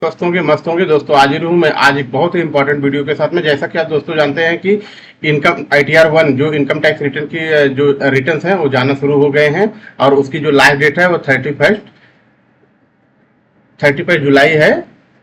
दोस्तों के मस्त होंगे दोस्तों। हाजिर हूँ मैं आज एक बहुत ही इंपॉर्टेंट वीडियो के साथ में। जैसा कि आप दोस्तों जानते हैं कि इनकम ITR-1 जो इनकम टैक्स रिटर्न की जो रिटर्न्स हैं वो जाना शुरू हो गए हैं और उसकी जो लास्ट डेट है वो 31 जुलाई है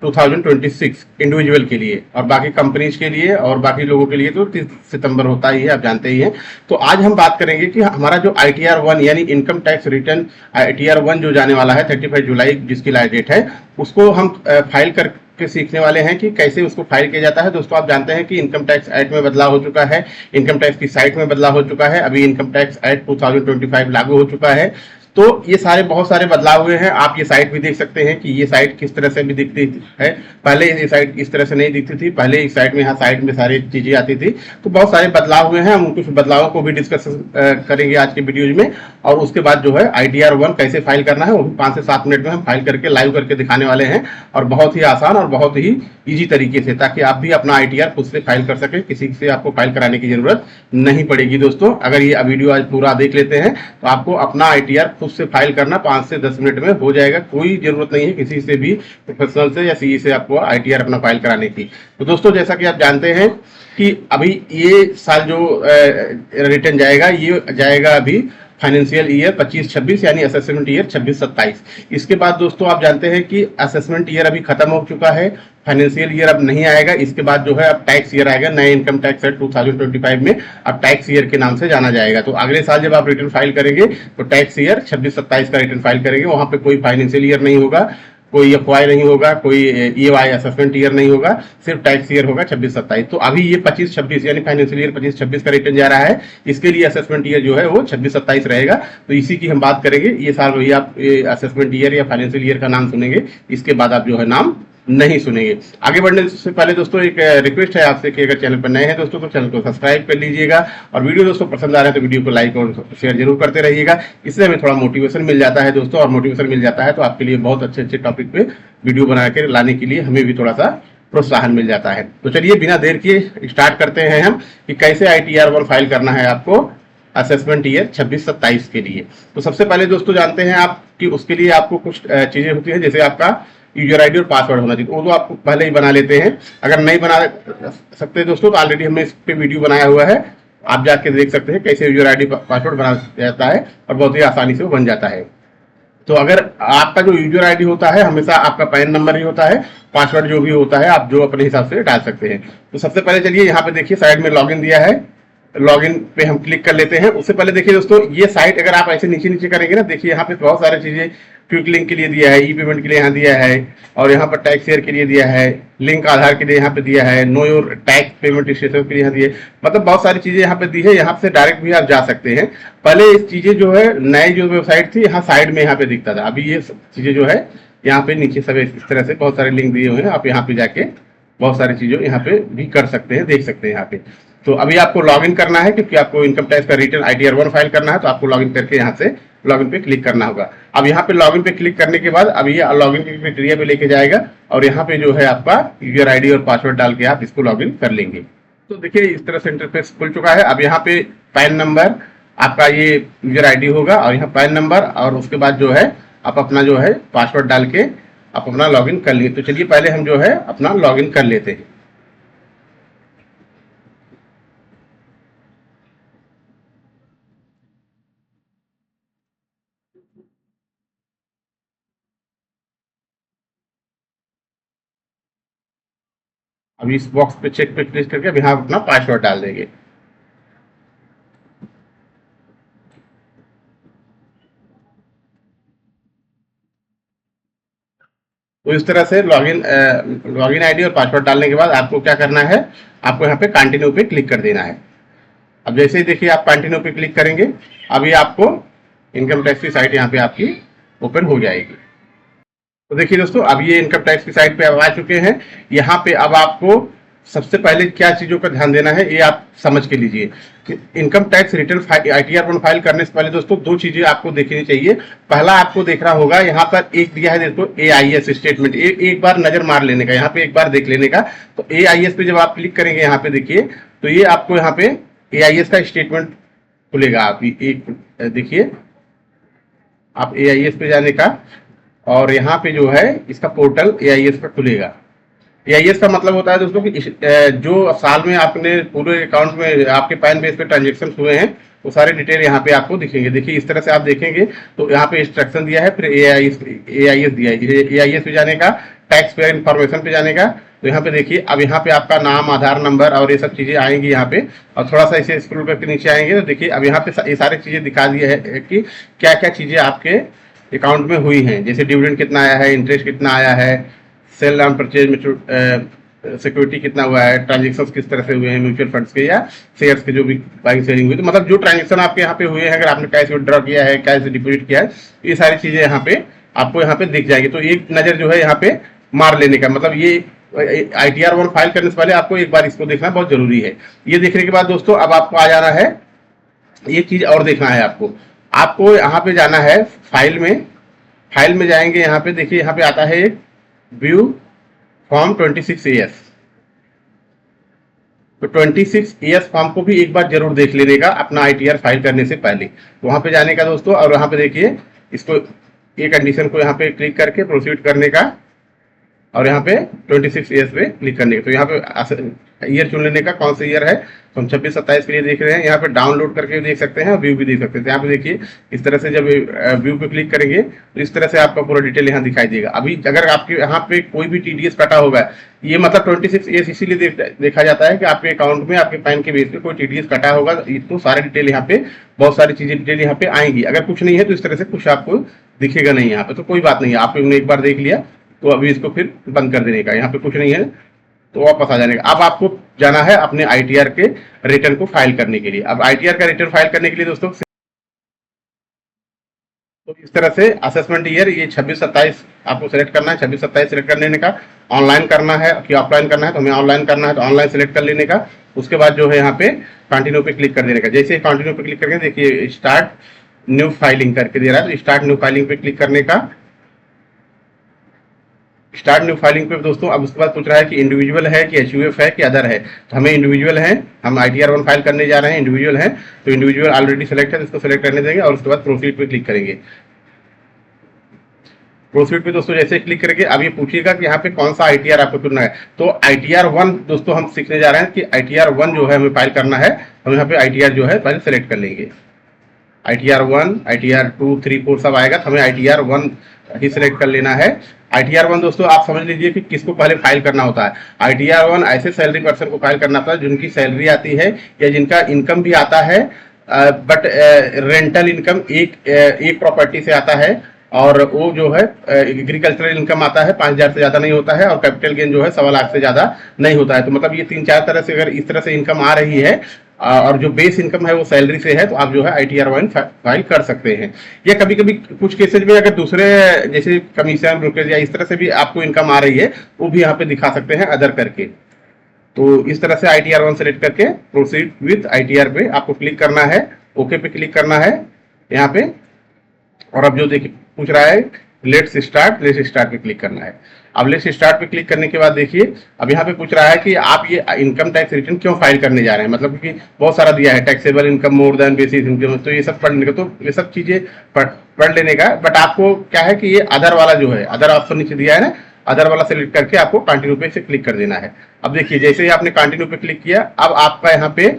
2026 इंडिविजुअल के लिए, और बाकी कंपनीज के लिए और बाकी लोगों के लिए तो 30 सितंबर होता ही है, आप जानते ही हैं। तो आज हम बात करेंगे कि हमारा जो ITR-1 यानी इनकम टैक्स रिटर्न ITR-1 जो जाने वाला है 31 जुलाई जिसकी लास्ट डेट है, उसको हम फाइल करके सीखने वाले हैं कि कैसे उसको फाइल किया जाता है। दोस्तों आप जानते हैं कि इनकम टैक्स एक्ट में बदलाव हो चुका है, इनकम टैक्स की साइट में बदलाव हो चुका है, अभी इनकम टैक्स एक्ट 2025 लागू हो चुका है। तो ये सारे बहुत सारे बदलाव हुए हैं। आप ये साइट भी देख सकते हैं कि ये साइट किस तरह से भी दिखती है। पहले ये साइट इस तरह से नहीं दिखती थी, पहले इस साइट में यहाँ साइड में सारी चीजें आती थी। तो बहुत सारे बदलाव हुए हैं, हम कुछ बदलावों को भी डिस्कस करेंगे आज के वीडियो में। और उसके बाद जो है ITR-1 कैसे फाइल करना है वो भी 5 से 7 मिनट में हम फाइल करके लाइव करके दिखाने वाले हैं, और बहुत ही आसान और बहुत ही ईजी तरीके से, ताकि आप भी अपना ITR खुद से फाइल कर सके, किसी से आपको फाइल कराने की जरूरत नहीं पड़ेगी। दोस्तों अगर ये वीडियो आज पूरा देख लेते हैं तो आपको अपना ITR खुद से फाइल करना 5 से 10 मिनट में हो जाएगा। कोई जरूरत नहीं है किसी से भी, प्रोफेशनल से या CE से आपको ITR अपना फाइल कराने की। तो दोस्तों जैसा कि आप जानते हैं कि अभी ये साल जो रिटर्न जाएगा ये जाएगा अभी फाइनेंशियल ईयर 25-26 यानी असेसमेंट ईयर 26-27। इसके बाद दोस्तों आप जानते हैं कि असेसमेंट ईयर अभी खत्म हो चुका है, फाइनेंशियल ईयर अब नहीं आएगा। इसके बाद जो है अब टैक्स ईयर आएगा, नए इनकम टैक्स एक्ट 2025 में अब टैक्स ईयर के नाम से जाना जाएगा। तो अगले साल जब आप रिटर्न फाइल करेंगे तो टैक्स ईयर 26-27 का रिटर्न फाइल करेंगे, वहां पे कोई फाइनेंशियल ईयर नहीं होगा, कोई FY नहीं होगा, कोई EY असेसमेंट ईयर नहीं होगा, सिर्फ टैक्स ईयर होगा 26-27। तो अभी ये 25-26 यानी फाइनेंशियल ईयर 25-26 का रिटर्न जा रहा है, इसके लिए असेसमेंट ईयर जो है वो 26-27 रहेगा। तो इसी की हम बात करेंगे। ये साल वही आप असेसमेंट ईयर या फाइनेंशियल ईयर का नाम सुनेंगे, इसके बाद आप जो है नाम नहीं सुनेंगे। आगे बढ़ने से पहले दोस्तों एक रिक्वेस्ट है आपसे कि अगर चैनल पर नए हैं दोस्तों तो चैनल को सब्सक्राइब कर लीजिएगा, और वीडियो दोस्तों पसंद आ रहा है तो वीडियो को लाइक और शेयर जरूर करते रहिएगा। इससे हमें थोड़ा मोटिवेशन मिल जाता है दोस्तों, और मोटिवेशन मिल जाता है तो आपके लिए बहुत अच्छे अच्छे टॉपिक पे वीडियो बना के लाने के लिए हमें भी थोड़ा सा प्रोत्साहन मिल जाता है। तो चलिए बिना देर किए स्टार्ट करते हैं हम कि कैसे ITR-1 फाइल करना है आपको असेसमेंट ईयर 26-27 के लिए। तो सबसे पहले दोस्तों जानते हैं आप कि उसके लिए आपको कुछ चीजें होती है, जैसे आपका यूजर ID और पासवर्ड होना चाहिए, वो तो आपको पहले ही बना लेते हैं। अगर नहीं बना सकते दोस्तों तो ऑलरेडी हमने इस पे वीडियो बनाया हुआ है, आप जाके देख सकते हैं कैसे यूजर ID पासवर्ड बना जाता है, और बहुत ही आसानी से वो बन जाता है। तो अगर आपका जो यूजर ID होता है हमेशा आपका पैन नंबर ही होता है, पासवर्ड जो भी होता है आप जो अपने हिसाब से डाल सकते हैं। तो सबसे पहले चलिए यहाँ पे देखिए साइड में लॉगिन दिया है, लॉगिन पे हम क्लिक कर लेते हैं। उससे पहले देखिए दोस्तों ये साइट अगर आप ऐसे नीचे नीचे करेंगे ना, देखिए यहाँ पे बहुत सारी चीजें क्विक लिंक के लिए दिया है, ई-पेमेंट के लिए यहाँ दिया है, और यहाँ पर टैक्स शेयर के लिए दिया है, लिंक आधार के लिए यहाँ पे दिया है, know your tax payment status के लिए यहाँ दिए, मतलब बहुत सारी चीजें यहाँ पे दी है। यहाँ से डायरेक्ट भी आप जा सकते हैं। पहले इस चीजें जो है नई जो वेबसाइट थी यहाँ साइड में यहाँ पे दिखता था, अभी ये चीजें जो है यहाँ पे नीचे सब इस तरह से बहुत सारे लिंक दिए हुए हैं, आप यहाँ पे जाके बहुत सारी चीजें यहाँ पे भी कर सकते हैं, देख सकते हैं यहाँ पे। तो अभी आपको लॉगिन करना है क्योंकि आपको इनकम टैक्स का रिटर्न ITR-1 फाइल करना है, तो आपको लॉगिन करके यहाँ से लॉगिन पे क्लिक करना होगा। अब यहाँ पे लॉगिन पे क्लिक करने के बाद अब ये लॉगिन की प्रक्रिया पे लेके जाएगा, और यहाँ पे जो है आपका यूजर ID और पासवर्ड डाल के आप इसको लॉगिन कर लेंगे। तो देखिए इस तरह से इंटरफेस खुल चुका है। अब यहाँ पे पैन नंबर आपका ये यूजर ID होगा, और यहाँ पैन नंबर, और उसके बाद जो है आप अपना जो है पासवर्ड डाल के आप अपना लॉगिन कर लिए। तो चलिए पहले हम जो है अपना लॉगिन कर लेते हैं। अभी इस बॉक्स पे चेक पे क्लिक करके अभी हम अपना पासवर्ड डाल देंगे। तो इस तरह से लॉगिन ID और पासवर्ड डालने के बाद आपको क्या करना है, आपको यहाँ पे कंटिन्यू पे क्लिक कर देना है। अब जैसे ही देखिए आप कंटिन्यू पे क्लिक करेंगे, अभी आपको इनकम टैक्स की साइट यहाँ पे आपकी ओपन हो जाएगी। तो देखिए दोस्तों अब ये इनकम टैक्स की साइट पे अब आ चुके हैं। यहाँ पे अब आपको सबसे पहले क्या चीजों का ध्यान देना है ये आप समझ के लीजिए कि income tax return ITR-1 file करने से पहले दोस्तों दो चीजें आपको देखनी चाहिए। पहला आपको देखना होगा, यहाँ पर एक दिया है दोस्तों AIS स्टेटमेंट, एक बार नजर मार लेने का, यहाँ पे एक बार देख लेने का। तो AIS पे जब आप क्लिक करेंगे यहाँ पे देखिए, तो ये आपको यहाँ पे AIS का स्टेटमेंट खुलेगा। आप एक देखिए, आप AIS पे जाने का, और यहाँ पे जो है इसका पोर्टल एआईएस का खुलेगा। एआईएस का मतलब होता है दोस्तों कि जो साल में आपने पूरे अकाउंट में आपके पैन बेस पे ट्रांजेक्शन हुए हैं वो सारे डिटेल यहाँ पे आपको दिखेंगे। देखिए इस तरह से आप देखेंगे तो यहाँ पे इंस्ट्रक्शन दिया है, फिर एआईएस दिया है। एआईएस पे जाने का, टैक्स पेयर इन्फॉर्मेशन पे जाने का, तो यहाँ पे देखिए अब यहाँ पे आपका नाम, आधार नंबर और ये सब चीजें आएंगी यहाँ पे। और थोड़ा सा इसे स्क्रॉल करके नीचे आएंगे तो देखिए अब यहाँ पे ये सारी चीजें दिखा दिया है कि क्या क्या चीजें आपके अकाउंट में हुई हैं, जैसे डिविडेंड कितना आया है, इंटरेस्ट कितना आया है, सेल ऑन परचेज में सिक्योरिटी कितना हुआ है, ट्रांजेक्शन किस तरह से हुए हैं म्यूचुअल फंड्स के या शेयर्स के जो भी बाइंग सेलिंग हुई, तो मतलब जो ट्रांजेक्शन आपके यहाँ पे हुए हैं, अगर आपने कैश विड्रॉ किया है, कैश डिपॉजिट किया है, ये सारी चीजें यहाँ पे आपको यहाँ पे दिख जाएगी। तो एक नजर जो है यहाँ पे मार लेने का मतलब ये ITR 1 फाइल करने से पहले आपको एक बार इसको देखना बहुत जरूरी है। ये देखने के बाद दोस्तों अब आपको आ जाना है, एक चीज और देखना है आपको। आपको यहाँ पे जाना है फाइल में जाएंगे, यहाँ पे देखिए यहाँ पे आता है व्यू फॉर्म 26AS। तो 26AS फॉर्म को भी एक बार जरूर देख लेने का अपना ITR फाइल करने से पहले। वहां पे जाने का दोस्तों और वहां पे देखिए इसको, ये कंडीशन को यहाँ पे क्लिक करके प्रोसीड करने का और यहाँ पे 26AS पे क्लिक करने का। तो यहाँ पे ईयर चुन लेने का, कौन सा ईयर है, तो हम 26-27 के लिए देख रहे हैं। यहाँ पे डाउनलोड करके देख सकते हैं और व्यू भी देख सकते हैं। तो यहाँ पे देखिए इस तरह से जब व्यू पे क्लिक करेंगे तो इस तरह से आपका पूरा डिटेल यहाँ दिखाई देगा। अभी अगर आपके यहाँ पे कोई भी TDS कटा होगा, ये मतलब 26AS इसीलिए देखा जाता है कि आपके अकाउंट में आपके पैन के बेस पे कोई TDS कटा होगा तो सारे डिटेल यहाँ पे, बहुत सारी चीजें डिटेल यहाँ पे आएंगी। अगर कुछ नहीं है तो इस तरह से कुछ आपको दिखेगा नहीं यहाँ पे, तो कोई बात नहीं है, आपने एक बार देख लिया तो अभी इसको फिर बंद कर देने का। यहाँ पे कुछ नहीं है तो वापस आ जाने का। अब आपको जाना है अपने ITR के रिटर्न को फाइल करने के लिए। अब ITR का रिटर्न फाइल करने के लिए दोस्तों तो इस तरह से असेसमेंट ईयर ये 26-27 आपको सेलेक्ट करना है। 26-27 सेलेक्ट कर लेने का, ऑनलाइन करना है कि ऑफलाइन करना है, तो हमें ऑनलाइन करना है तो ऑनलाइन सेलेक्ट कर लेने का। उसके बाद जो है यहाँ पे कंटिन्यू पे क्लिक कर देने का। जैसे कंटिन्यू पे क्लिक करके देखिए स्टार्ट न्यू फाइलिंग करके दे रहा है, तो स्टार्ट न्यू फाइलिंग पे क्लिक करने का। स्टार्ट न्यू फाइलिंग पे दोस्तों अब उसके बाद पूछ रहा है कि इंडिविजुअल है कि HUF है कि अदर है, तो हमें इंडिविजुअल है, हम ITR 1 फाइल करने जा रहे हैं, इंडिविजुअल है, तो इंडिविजुअल ऑलरेडी सेलेक्ट है, इसको सेलेक्ट करने देंगे और उसके बाद प्रोसीड पे क्लिक करेंगे। प्रोसीड पे दोस्तों जैसे क्लिक करेंगे अब ये पूछिएगा कि यहाँ पे कौन सा ITR आपको चुनना है। तो ITR 1 दोस्तों हम सीखने जा रहे हैं कि ITR 1 जो है हमें फाइल करना है, हम यहाँ पे ITR जो है पहले सेलेक्ट कर लेंगे। ITR 1, ITR 2, 3, 4 सब आएगा, तो हमें ITR 1 ही सिलेक्ट कर लेना है। ITR 1 दोस्तों आप समझ लीजिए कि किसको पहले फाइल करना होता है। ITR 1 ऐसे सैलरी पर्सन को फाइल करना होता है जिनकी सैलरी आती है या जिनका इनकम भी आता है, बट रेंटल इनकम एक प्रॉपर्टी से आता है, और वो जो है एग्रीकल्चरल इनकम आता है 5,000 से ज्यादा नहीं होता है, और कैपिटल गेन जो है 1.25 लाख से ज्यादा नहीं होता है। तो मतलब ये 3-4 तरह से अगर इस तरह से इनकम आ रही है और जो बेस इनकम है वो सैलरी से है, तो आप जो है ITR 1 फाइल कर सकते हैं। या कभी कभी कुछ केसेज में अगर दूसरे जैसे कमीशन, ब्रोकरेज या इस तरह से भी आपको इनकम आ रही है, वो भी यहाँ पे दिखा सकते हैं अदर करके। तो इस तरह से ITR 1 सेलेक्ट करके प्रोसीड विथ ITR पे आपको क्लिक करना है, ओके पे क्लिक करना है यहाँ पे। और अब जो देखिए पूछ रहा है लेट्स स्टार्ट पे क्लिक करना है। अब लेट्स स्टार्ट पे क्लिक करने के बाद देखिए अब यहाँ पे पूछ रहा है कि आप ये इनकम टैक्स रिटर्न क्यों फाइल करने जा रहे हैं, मतलब कि बहुत सारा दिया है, taxable income more than basis income, तो ये सब पढ़ने का, तो ये सब चीजें पढ़ लेने का। बट आपको क्या है कि ये अदर वाला जो है, अदर ऑप्शन नीचे दिया है ना, अदर वाला सेलेक्ट करके आपको कंटिन्यू पे से क्लिक कर देना है। अब देखिए जैसे ही आपने कंटिन्यू पे क्लिक किया, अब आपका यहाँ पे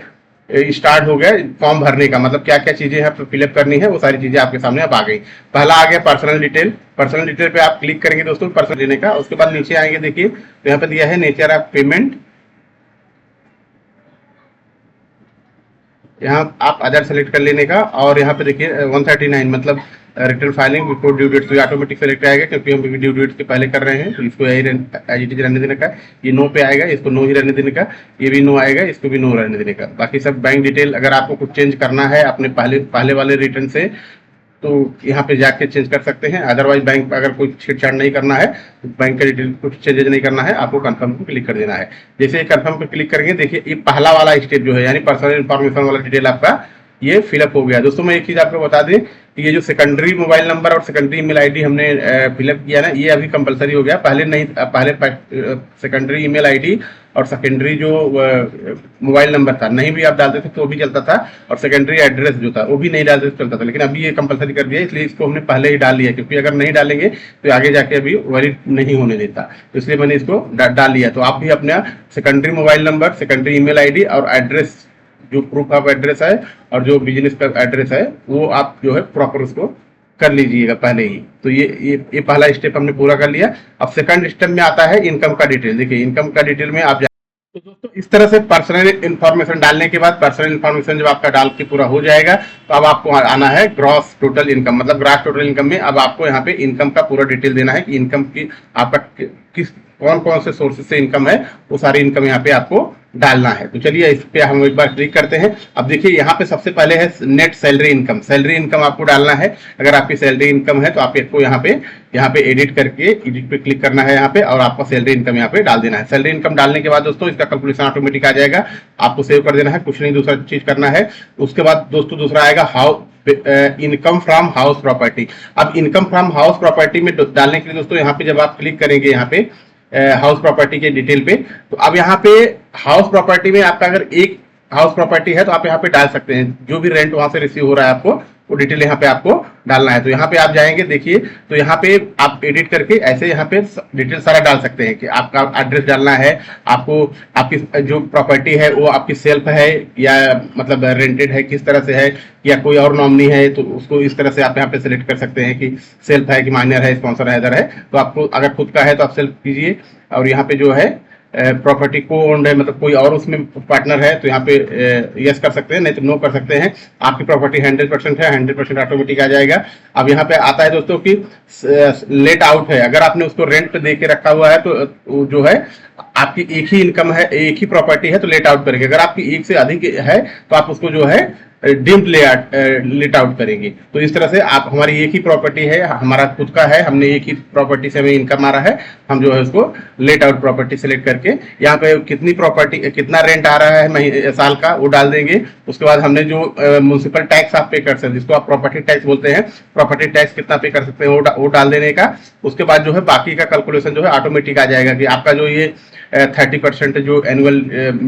स्टार्ट हो गया फॉर्म भरने का, मतलब क्या क्या चीजें हैं फिलअप करनी है वो सारी चीजें आपके सामने अब आ गई। पहला आ गया पर्सनल डिटेल पे आप क्लिक करेंगे दोस्तों पर्सनल देने का। उसके बाद नीचे आएंगे देखिए तो यहाँ पे दिया है नेचर ऑफ पेमेंट, यहाँ आप अदर सेलेक्ट कर लेने का। और यहाँ पे देखिए 139 मतलब return filing before due date, तो ये ऑटोमेटिक सेलेक्ट आएगा क्योंकि हम ड्यू डेट के पहले कर रहे हैं, तो इसको एज इट इज रहने देने का। ये नो पे आएगा, इसको नो ही रहने देने का। ये भी नो आएगा, इसको भी नो रहने देने का। बाकी सब बैंक डिटेल अगर आपको कुछ चेंज करना है अपने पहले वाले रिटर्न से, तो यहाँ पे जाके चेंज कर सकते हैं। अदरवाइज बैंक अगर कोई छेड़छाड़ नहीं करना है, बैंक का डिटेल कुछ चेंजेज नहीं करना है, आपको कंफर्म पे क्लिक कर देना है। जैसे कंफर्म पे क्लिक करेंगे देखिए ये पहला वाला स्टेप जो है यानी पर्सनल इन्फॉर्मेशन वाला डिटेल आपका ये फिलअप हो गया। दोस्तों मैं एक चीज आपको बता दें कि ये जो सेकेंडरी मोबाइल नंबर और सेकेंडरी ईमेल आईडी हमने फिलअप किया ना, ये अभी कंपलसरी हो गया। पहले नहीं, पहले सेकेंडरी ईमेल आईडी और सेकेंडरी जो मोबाइल नंबर था नहीं भी आप डालते थे तो भी चलता था, और सेकेंडरी एड्रेस जो था वो भी नहीं डालते तो चलता था। लेकिन अभी ये कंपलसरी कर दिया, इसलिए इसको हमने पहले ही डाल लिया, क्योंकि अगर नहीं डालेंगे तो आगे जाके अभी वैलिड नहीं होने देता, तो इसलिए मैंने इसको डाल लिया। तो आप भी अपना secondary mobile number, secondary email ID और एड्रेस, जो प्रूफ ऑफ एड्रेस है और जो बिजनेस का एड्रेस है, वो आप जो है प्रॉपर उसको कर लीजिएगा पहले ही। तो ये पहला स्टेप हमने पूरा कर लिया। अब सेकंड स्टेप में आता है इनकम का डिटेल। देखिए इनकम का डिटेल में आप, तो दोस्तों इस तरह से पर्सनल इन्फॉर्मेशन डालने के बाद, पर्सनल इन्फॉर्मेशन जब आपका डाल के पूरा हो जाएगा, तो अब आपको आना है ग्रॉस टोटल इनकम, मतलब ग्रॉस टोटल इनकम में अब आपको यहाँ पे इनकम का पूरा डिटेल देना है कि इनकम की आपका किस कौन कौन से सोर्सेज से इनकम है, वो सारी इनकम यहाँ पे आपको डालना है। तो चलिए इस पे हम एक बार क्लिक करते हैं। अब देखिए यहाँ पे सबसे पहले है net salary income. Salary income आपको डालना है। अगर आपकी सैलरी इनकम है तो आपको यहाँ पे एडिट करके एडिट पे क्लिक करना है यहाँ पे, और आपका सैलरी इनकम यहाँ पे डाल देना है। सैलरी इनकम डालने के बाद दोस्तों इसका कैलकुलेशन ऑटोमेटिक आ जाएगा, आपको सेव कर देना है, कुछ नहीं दूसरा चीज करना है। उसके बाद दोस्तों दूसरा आएगा इनकम फ्रॉम हाउस प्रॉपर्टी। अब इनकम फ्रॉम हाउस प्रॉपर्टी में डालने के लिए दोस्तों यहाँ पे जब आप क्लिक करेंगे यहाँ पे हाउस प्रॉपर्टी के डिटेल पे, तो अब यहाँ पे हाउस प्रॉपर्टी में आपका अगर एक हाउस प्रॉपर्टी है तो आप यहाँ पे डाल सकते हैं, जो भी रेंट वहां से रिसीव हो रहा है आपको वो डिटेल यहाँ पे आपको डालना है। तो यहाँ पे आप जाएंगे, देखिए तो यहाँ पे आप एडिट करके ऐसे यहाँ पे डिटेल सारा डाल सकते हैं कि आपका एड्रेस डालना है, आपको आपकी जो प्रॉपर्टी है वो आपकी सेल्फ है या मतलब रेंटेड है, किस तरह से है, या कोई और नॉमिनी है, तो उसको इस तरह से आप यहाँ पे सिलेक्ट कर सकते हैं कि सेल्फ है कि माइनर है, स्पॉन्सर है, अदर है। तो आपको अगर खुद का है तो आप सेल्फ कीजिए, और यहाँ पे जो है प्रॉपर्टी को ओन्ड है, मतलब कोई और उसमें पार्टनर है तो यहाँ पे यस कर सकते हैं, नहीं तो नो कर सकते हैं। आपकी प्रॉपर्टी 100% है, 100% ऑटोमेटिक आ जाएगा। अब यहाँ पे आता है दोस्तों कि लेट आउट है, अगर आपने उसको रेंट पे दे के रखा हुआ है तो जो है आपकी एक ही इनकम है, एक ही प्रॉपर्टी है तो लेट आउट करेंगे। अगर आपकी एक से अधिक है तो आप उसको जो है डिम्ड लेट आउट करेंगे। तो इस तरह से आप, हमारी एक ही प्रॉपर्टी है, हमारा खुद का है, हमने एक ही प्रॉपर्टी से हमें इनकम आ रहा है, हम जो है उसको लेट आउट प्रॉपर्टी सेलेक्ट करके यहाँ पे कितनी प्रॉपर्टी, कितना रेंट आ रहा है साल का वो डाल देंगे। उसके बाद हमने जो म्युनिसिपल टैक्स आप पे कर सकते हैं, जिसको आप प्रॉपर्टी टैक्स बोलते हैं, प्रॉपर्टी टैक्स कितना पे कर सकते हैं वो डाल देने का। उसके बाद जो है बाकी का कैलकुलेशन जो है ऑटोमेटिक आ जाएगा कि आपका जो ये 30% जो एनुअल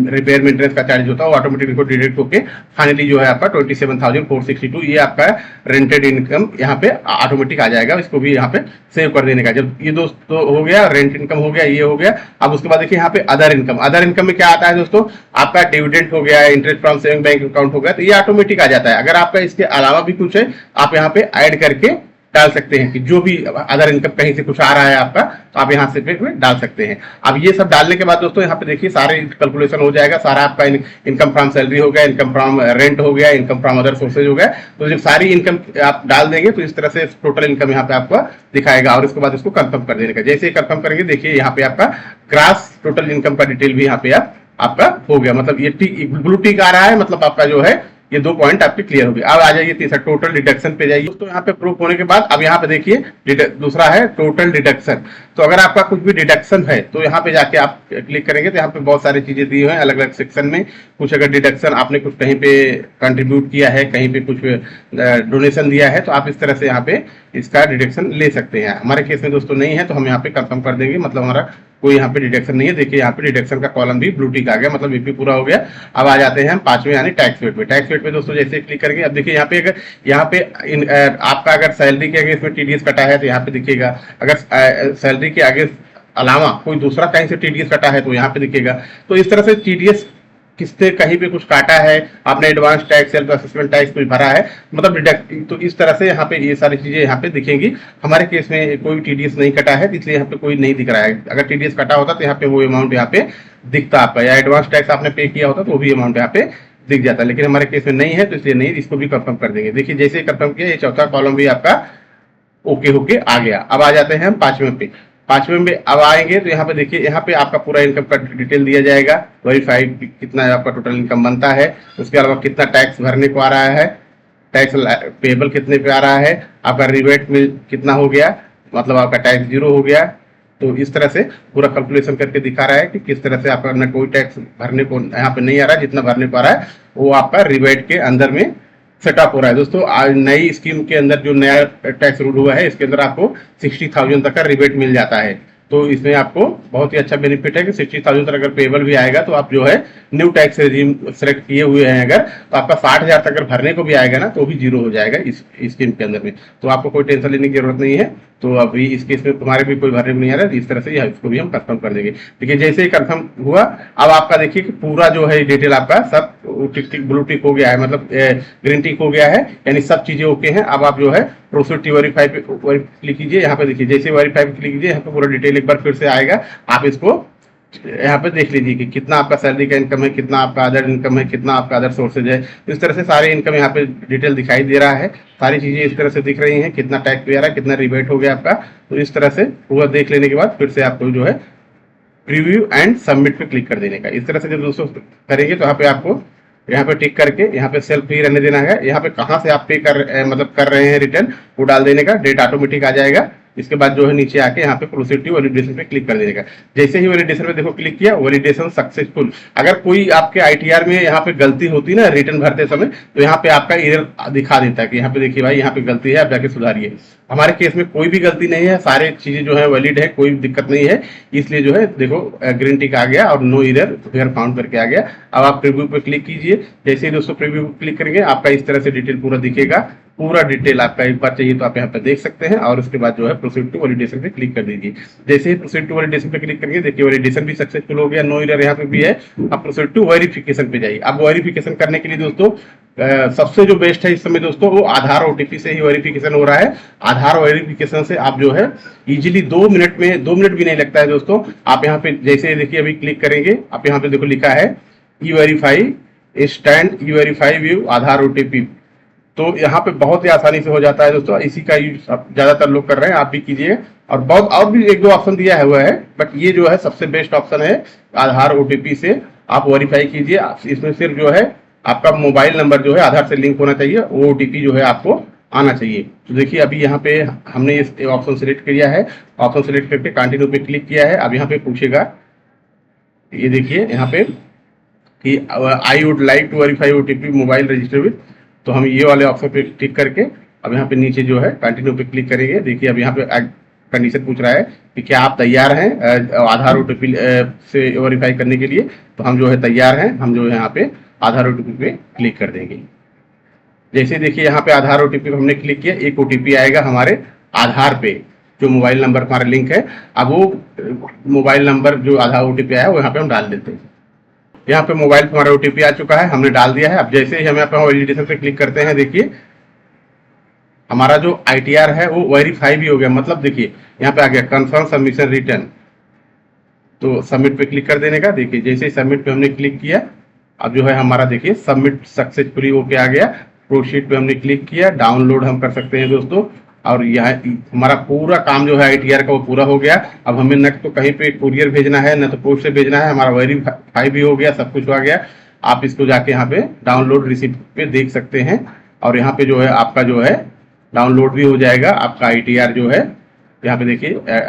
रिपेयर मेंटेनेंस का चार्ज होता है वो ऑटोमेटिक डिडक्ट होके फाइनली जो है आपका 27,462 ये आपका रेंटेड इनकम यहाँ पे ऑटोमेटिक आ जाएगा। इसको भी यहाँ पे सेव कर देने का। जब ये दोस्तों हो गया, रेंट इनकम हो गया, ये हो गया। अब उसके बाद देखिए यहाँ पे अदर इनकम। अदर इनकम में क्या आता है दोस्तों, आपका डिविडेंड हो गया, interest from saving bank account हो गया, तो ये ऑटोमेटिक आ जाता है। अगर आपका इसके अलावा भी कुछ है आप यहाँ पे ऐड करके डाल सकते हैं कि जो भी अदर इनकम कहीं से कुछ आ रहा है आपका, तो आप यहाँ से डाल सकते हैं। अब ये सब डालने के बाद दोस्तों यहाँ पे देखिए सारे कैलकुलेशन हो जाएगा, सारा आपका इनकम फ्रॉम सैलरी हो गया, इनकम फ्रॉम रेंट हो गया, इनकम फ्रॉम अदर सोर्सेज हो गया। तो जब सारी इनकम आप डाल देंगे तो इस तरह से टोटल इनकम यहाँ पे आपको दिखाएगा, और उसके बाद इसको कंफर्म कर देने का। जैसे ही कंफर्म करेंगे देखिए यहाँ पे आपका ग्रास टोटल इनकम का डिटेल भी यहाँ पे आपका हो गया। मतलब ये ब्लू टिक आ रहा है, मतलब आपका जो है ये 2 पॉइंट आपके क्लियर हो गए। अब आ जाइए तीसरा टोटल डिडक्शन पे जाइए। तो यहाँ पे प्रूफ होने के बाद अब यहाँ पे देखिए दूसरा है टोटल डिडक्शन। तो अगर आपका कुछ भी डिडक्शन है तो यहाँ पे जाके आप क्लिक करेंगे तो यहाँ पे बहुत सारी चीजें दी हुई हैं अलग अलग सेक्शन में। कुछ अगर डिडक्शन आपने कुछ कहीं पे कंट्रीब्यूट किया है, कहीं पे कुछ डोनेशन दिया है, तो आप इस तरह से यहाँ पे इसका डिडक्शन ले सकते हैं। हमारे केस में दोस्तों नहीं है तो हम यहाँ पे कंफर्म कर देंगे, मतलब हमारा कोई यहाँ पे डिडक्शन नहीं है। देखिए यहाँ पे डिडक्शन का कॉलम भी ब्लू टिक आ गया, मतलब वीपी पूरा हो गया। अब आ जाते हैं हम पांचवें यानी टैक्स रेट पे। टैक्स रेट पे दोस्तों जैसे क्लिक करेंगे, अब देखिए यहाँ पे अगर यहाँ पे आपका अगर सैलरी के आगे इसमें टीडीएस कटा है तो यहाँ पे दिखेगा। अगर सैलरी के आगे अलावा कोई दूसरा कहीं से टीडीएस कटा है तो यहाँ पे दिखेगा। तो इस तरह से टीडीएस किससे कहीं पे कुछ काटा है, आपने advance tax, self assessment tax कुछ भरा है, मतलब डिडक्ट, तो इस तरह से यहाँ पे ये सारी चीजें यहाँ पे दिखेंगी। हमारे केस में कोई टीडीएस नहीं कटा है, इसलिए यहाँ पे कोई नहीं दिख रहा है। अगर टीडीएस कटा होता तो यहाँ पे वो अमाउंट यहाँ पे दिखता आपका, या एडवांस टैक्स आपने पे किया होता तो वो भी अमाउंट यहाँ पे दिख जाता, लेकिन हमारे केस में नहीं है तो इसलिए नहीं, इसको भी कंफर्म कर देंगे। देखिए जैसे ही कंफर्म किया ये चौथा कॉलम भी आपका ओके होके आ गया। अब आ जाते हैं हम पांचवें पे। पांचवें में अब आएंगे तो यहाँ पे देखिए, यहाँ पे आपका पूरा इनकम का डिटेल दिया जाएगा, वेरीफाइड कितना आपका टोटल इनकम बनता है, उसके अलावा कितना टैक्स भरने को आ रहा है, टैक्स पेबल कितने पे आ रहा है, आपका रिबेट में कितना हो गया, मतलब आपका टैक्स 0 हो गया। तो इस तरह से पूरा कैलकुलेशन करके दिखा रहा है कि किस तरह से आपका कोई टैक्स भरने को यहाँ पे नहीं आ रहा है, जितना भरने को आ रहा है वो आपका रिबेट के अंदर में सेटअप हो रहा है। दोस्तों नई स्कीम के अंदर जो नया टैक्स रूल हुआ है इसके अंदर आपको 60,000 तक का रिबेट मिल जाता है। तो इसमें आपको बहुत ही अच्छा बेनिफिट है कि 60,000 तक अगर पेबल भी आएगा तो आप जो है न्यू टैक्स रेजिम सेलेक्ट किए हुए हैं अगर, तो आपका 60,000 तक अगर भरने को भी आएगा ना तो भी जीरो हो जाएगा इस स्कीम के अंदर में। तो आपको कोई टेंशन लेने की जरूरत नहीं है। तो अभी इस केस में तुम्हारे भी कोई भरने को नहीं आ रहा है, इस तरह से इसको भी हम कंफर्म कर देंगे। देखिए जैसे ही कंफर्म हुआ, अब आपका देखिए कि पूरा जो है डिटेल आपका सब टिक टिक ब्लू टिक हो गया है, मतलब ग्रीन टिक हो गया है, यानी सब चीजें ओके हैं। अब आप जो है प्रोसीड टू वेरीफाई पे क्लिक कीजिए। यहाँ पे देखिए जैसे वेरीफाई पे क्लिक कीजिए, यहाँ पे पूरा डिटेल एक बार फिर से आएगा। आप इसको यहाँ पे देख लीजिए कि कितना आपका सैलरी का इनकम है, कितना आपका अदर इनकम है, कितना आपका अदर सोर्सेज है। इस तरह से सारे इनकम यहाँ पे डिटेल दिखाई दे रहा है, सारी चीजें इस तरह से दिख रही हैं, कितना टैक्स पे आ रहा है, कितना रिबेट हो गया आपका। तो इस तरह से पूरा देख लेने के बाद फिर से आपको जो है प्रीव्यू एंड सबमिट पे क्लिक कर देने का। इस तरह से जब दोस्तों करेंगे तो यहाँ पे आपको यहाँ पे टिक करके यहाँ पे सेल्फ फ्री रहने देना है। यहाँ पे कहाँ से आप पे मतलब कर रहे हैं रिटर्न वो डाल देने का, डेट ऑटोमेटिक आ जाएगा। इसके बाद जो है नीचे आके यहाँ पे प्रोसीड टू वैलिडेशन पे क्लिक कर देने का। जैसे ही वैलिडेशन पे देखो क्लिक किया, वैलिडेशन सक्सेसफुल। अगर कोई आपके आईटीआर में यहाँ पे गलती होती ना रिटर्न भरते समय, तो यहाँ पे आपका एरर दिखा देता है कि यहाँ पे देखिए भाई यहाँ पे गलती है, आप जाके सुधारिए। हमारे केस में कोई भी गलती नहीं है, सारे चीजें जो है वैलिड है, कोई दिक्कत नहीं है। इसलिए जो है देखो ग्रीन टिक आ गया और नो एरर फिर फाउंड करके आ गया। अब आप प्रीव्यू पे क्लिक कीजिए। जैसे ही दोस्तों प्रीव्यू पे क्लिक करेंगे आपका इस तरह से डिटेल पूरा दिखेगा। पूरा डिटेल आपका एक बार चाहिए तो आप यहाँ पे देख सकते हैं, और उसके बाद जो है प्रोसीड टू वैलिडेशन पे क्लिक कर दीजिए। जैसे ही प्रोसीड टू वैलिडेशन पे क्लिक करेंगे, देखिए वैलिडेशन भी सक्सेसफुल हो गया, नो एरर यहाँ पे भी है। अब प्रोसीड टू वेरिफिकेशन पे जाइए। अब वेरिफिकेशन करने के लिए दोस्तों सबसे जो बेस्ट है इस समय दोस्तों वो आधार ओटीपी से ही वेरिफिकेशन हो रहा है। आधार वेरिफिकेशन से आप जो है इजीली 2 मिनट में, 2 मिनट भी नहीं लगता है दोस्तों। आप यहाँ पे जैसे देखिए अभी क्लिक करेंगे, आप यहाँ पे देखो लिखा है ई वेरीफाई स्टैंड ई वेरीफाई व्यू आधार ओटीपी। तो यहाँ पे बहुत ही आसानी से हो जाता है दोस्तों। इसी का यूज ज्यादातर लोग कर रहे हैं, आप भी कीजिए। और बहुत और भी 1-2 ऑप्शन दिया है हुआ है, बट ये जो है सबसे बेस्ट ऑप्शन है। आधार ओटीपी से आप वेरीफाई कीजिए। इसमें सिर्फ जो है आपका मोबाइल नंबर जो है आधार से लिंक होना चाहिए, वो ओटीपी जो है आपको आना चाहिए। तो देखिए अभी यहाँ पे हमने इस ऑप्शन सिलेक्ट किया है, ऑप्शन सिलेक्ट करके कंटिन्यू पे क्लिक किया है। अब यहाँ पे पूछेगा, ये देखिए यहाँ पे कि I would like to verify OTP mobile register with, तो हम ये वाले ऑप्शन पे क्लिक करके अब यहाँ पे नीचे जो है कंटिन्यू पे क्लिक करेंगे। देखिए अब यहाँ पे कंडीशन पूछ रहा है कि क्या आप तैयार हैं आधार ओटीपी से वेरीफाई करने के लिए। तो हम जो है तैयार हैं, हम जो है यहाँ पे आधार ओटीपी पे क्लिक कर देंगे। जैसे देखिए यहाँ पे आधार ओटीपी पे हमने क्लिक किया, एक ओटीपी आएगा हमारे आधार पे जो मोबाइल नंबर हमारा लिंक है। अब वो मोबाइल नंबर जो आधार ओटीपी आया है वो यहाँ पे हम डाल देते हैं। यहाँ पे मोबाइल पे हमारा ओटीपी आ चुका है, हमने डाल दिया है। अब जैसे ही हम यहाँ पे वैलिडेशन पे क्लिक करते हैं, देखिए हमारा जो आईटीआर है वो वेरीफाई भी हो गया। मतलब देखिए यहाँ पे आ गया कंफर्म सबमिशन रिटर्न, तो सबमिट पे क्लिक कर देने का। देखिए जैसे ही सबमिट पे हमने क्लिक किया, अब जो है हमारा देखिए सबमिट सक्सेसफुली होके आ गया। प्रोसीड पे हमने क्लिक किया, डाउनलोड हम कर सकते हैं दोस्तों। और यह हमारा पूरा काम जो है आईटीआर का वो पूरा हो गया। अब हमें न तो कहीं पे कुरियर भेजना है, न तो पोस्ट से भेजना है, हमारा वेरीफाई भी हो गया, सब कुछ आ गया। आप इसको जाके यहाँ पे डाउनलोड रिसिप्ट पे देख सकते हैं, और यहाँ पे जो है आपका जो है डाउनलोड भी हो जाएगा आपका आईटीआर जो है। यहाँ पे देखिए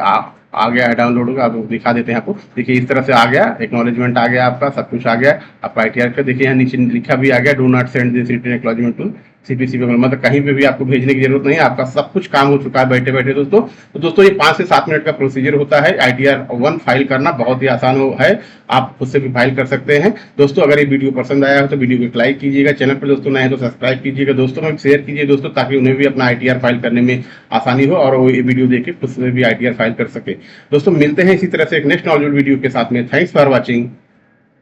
आ गया है डाउनलोड होगा, अब दिखा देते हैं आपको। देखिए इस तरह से आ गया, एक्नॉलेजमेंट आ गया, आपका सब कुछ आ गया आपका आईटीआर का। देखिए यहाँ नीचे लिखा भी आ गया, do not send this written acknowledgement to CPC पे, मतलब कहीं पे भी आपको भेजने की जरूरत नहीं है, आपका सब कुछ काम हो चुका है बैठे बैठे दोस्तों। तो दोस्तों ये 5 से 7 मिनट का प्रोसीजर होता है आईटीआर 1 फाइल करना, बहुत ही आसान है, आप खुद से भी फाइल कर सकते हैं। दोस्तों अगर ये वीडियो पसंद आया हो तो वीडियो को लाइक कीजिएगा, चैनल पर दोस्तों नए हैं तो सब्सक्राइब कीजिएगा, दोस्तों में शेयर कीजिए दोस्तों, ताकि उन्हें भी अपना आईटीआर फाइल करने में आसानी हो और वो ये वीडियो देख के खुद से भी आईटीआर फाइल कर सके। दोस्तों मिलते हैं इसी तरह से एक नेक्स्ट नॉलेज वीडियो के साथ में। Thanks for watching.